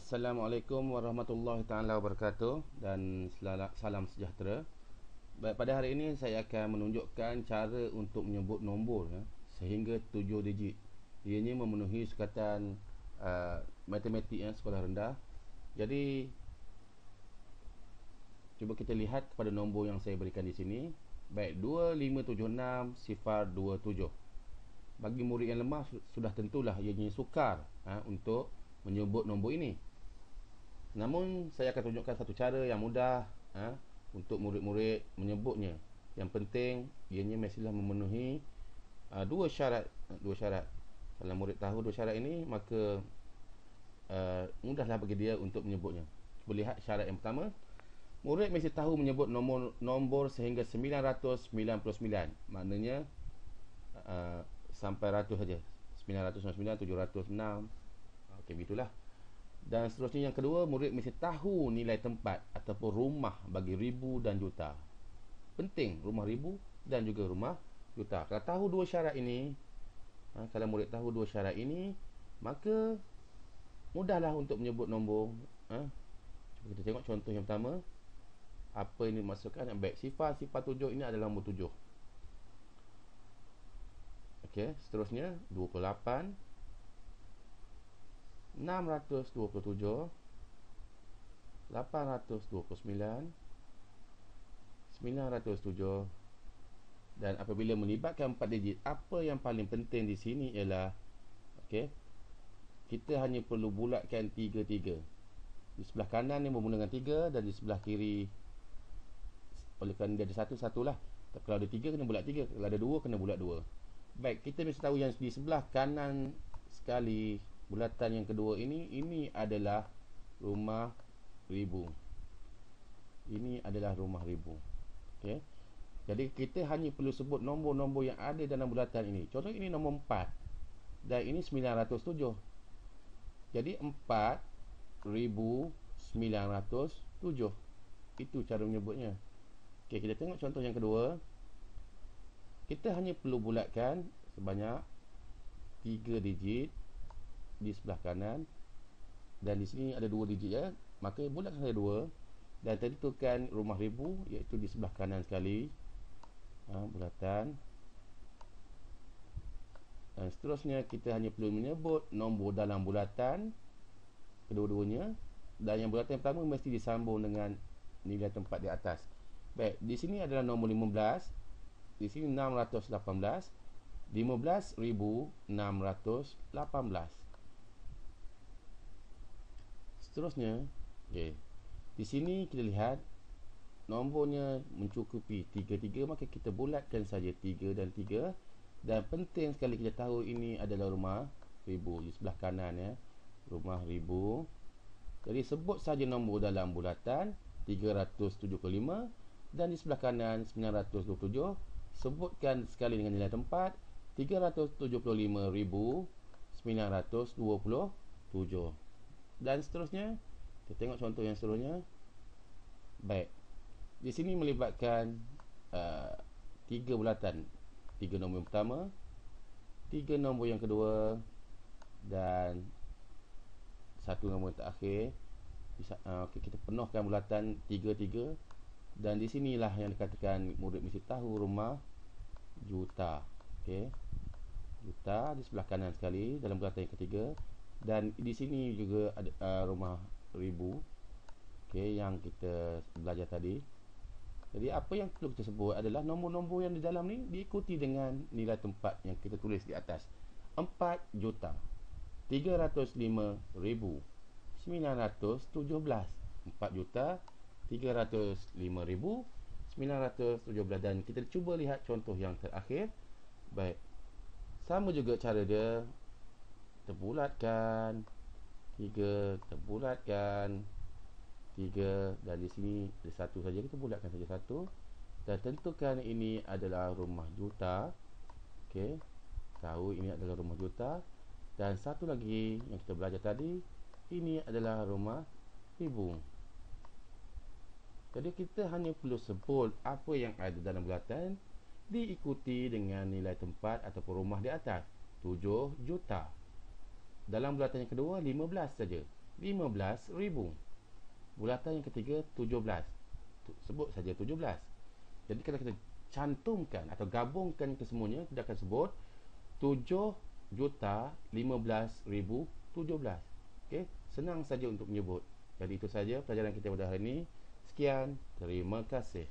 Assalamualaikum warahmatullahi taala wabarakatuh dan salam sejahtera. Baik, pada hari ini saya akan menunjukkan cara untuk menyebut nombor sehingga 7 digit. Ianya memenuhi sukatan matematik sekolah rendah. Jadi cuba kita lihat kepada nombor yang saya berikan di sini. Baik, 2576 027. Bagi murid yang lemah sudah tentulah ianya sukar untuk menyebut nombor ini. Namun saya akan tunjukkan satu cara yang mudah untuk murid-murid menyebutnya. Yang penting ianya mestilah memenuhi dua syarat. Kalau murid tahu dua syarat ini, maka mudahlah bagi dia untuk menyebutnya. Cuba lihat syarat yang pertama. Murid mesti tahu menyebut nombor sehingga 999. Maknanya sampai ratus saja. 999, 706. Okey, begitulah. Dan seterusnya yang kedua, murid mesti tahu nilai tempat ataupun rumah bagi ribu dan juta. Penting, rumah ribu dan juga rumah juta. Kalau tahu dua syarat ini, kalau murid tahu dua syarat ini, maka mudahlah untuk menyebut nombor. Cuba kita tengok contoh yang pertama. Apa ini dimaksudkan? Baik, sifar 7 ini adalah nombor 7. Okey, seterusnya 28 627 829 907. Dan apabila melibatkan 4 digit, apa yang paling penting di sini ialah kita hanya perlu bulatkan 3. Di sebelah kanan ni bermula dengan 3 dan di sebelah kiri, oleh kerana dia ada satulah. Kalau ada 3 kena bulat 3, kalau ada 2 kena bulat 2. Baik, kita mesti tahu yang di sebelah kanan sekali bulatan yang kedua ini adalah rumah ribu. Ini adalah rumah ribu. Okey. Jadi kita hanya perlu sebut nombor-nombor yang ada dalam bulatan ini. Contoh ini nombor 4 dan ini 907. Jadi 4907. Itu cara menyebutnya. Okey, kita tengok contoh yang kedua. Kita hanya perlu bulatkan sebanyak 3 digit di sebelah kanan, dan di sini ada 2 digit ya, maka bulatkan saja 2 dan tentukan rumah ribu, iaitu di sebelah kanan sekali bulatan. Dan seterusnya kita hanya perlu menyebut nombor dalam bulatan kedua-duanya, dan yang bulatan yang pertama mesti disambung dengan nilai tempat di atas. Baik, di sini adalah nombor 15, di sini 618, 15,618. Seterusnya, di sini kita lihat nombornya mencukupi 3, maka kita bulatkan saja 3 dan 3. Dan penting sekali kita tahu ini adalah rumah ribu di sebelah kanan ya, rumah ribu. Jadi sebut saja nombor dalam bulatan 375 dan di sebelah kanan 927. Sebutkan sekali dengan nilai tempat 375,927. Dan seterusnya, kita tengok contoh yang seterusnya. Baik, di sini melibatkan 3 bulatan, 3 nombor yang pertama, 3 nombor yang kedua, dan 1 nombor yang terakhir. Kita penuhkan bulatan 3. Dan di sinilah yang dikatakan murid mesti tahu rumah juta. Juta di sebelah kanan sekali dalam bulatan yang ketiga. Dan di sini juga ada rumah ribu yang kita belajar tadi. Jadi apa yang perlu kita sebut adalah nombor-nombor yang di dalam ni diikuti dengan nilai tempat yang kita tulis di atas. 4,305,917. 4,305,917. Dan kita cuba lihat contoh yang terakhir. Baik, sama juga cara dia. Terbulatkan 3, terbulatkan 3, dan di sini ada 1 saja, kita bulatkan saja 1 dan tentukan ini adalah rumah juta. Tahu ini adalah rumah juta. Dan satu lagi yang kita belajar tadi, ini adalah rumah ribu. Jadi kita hanya perlu sebut apa yang ada dalam bulatan diikuti dengan nilai tempat ataupun rumah di atas. 7 juta. Dalam bulatan yang kedua 15 saja. 15,000. Bulatan yang ketiga 17. Sebut saja 17. Jadi kalau kita cantumkan atau gabungkan kesemuanya, kita akan sebut 7,15,017. Okey, senang saja untuk menyebut. Jadi itu saja pelajaran kita pada hari ini. Sekian, terima kasih.